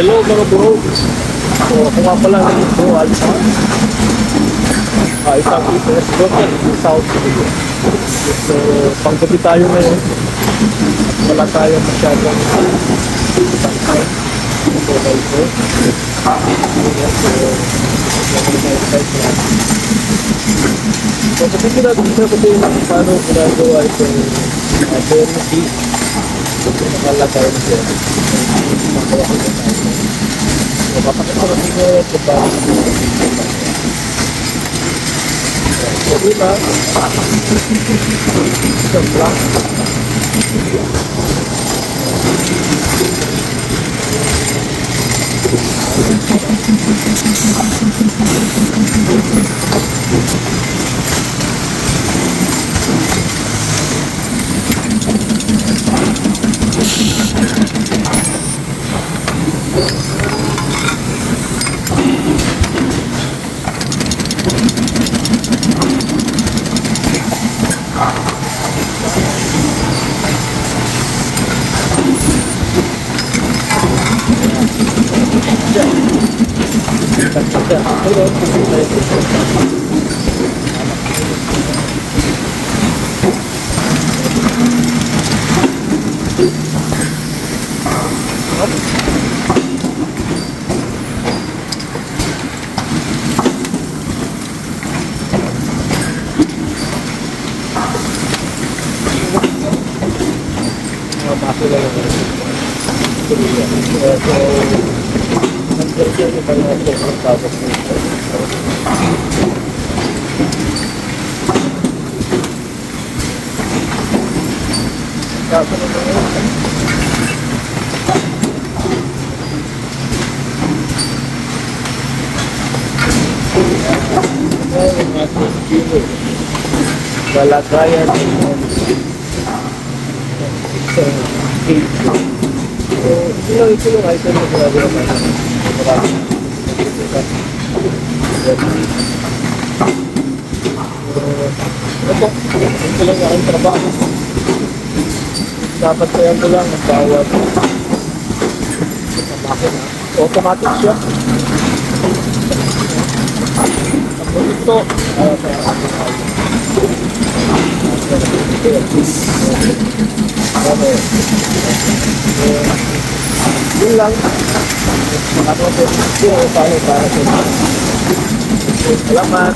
Hello mga bro. So, ako nga pala ng bro Alpha. Isang EPS broker in South Korea. So, panggabi tayo ngayon. At wala tayo masyadong isang time. So, ito. So, kasi natin sa pati paano ginagawa itong therapy. Nakalagay na siya. Magawa ko na tayo. So, kapakasarap nyo ito ba? So, diba? Isang black. Balagayan ng isang cake. So, ito yung item na ginagawa natin. Ito lang yung trabaho. Dapat kaya ko lang ang bawat sa makina. Automatic siya. Tapos ito, yun lang. Ano po, tayo para sa salamat.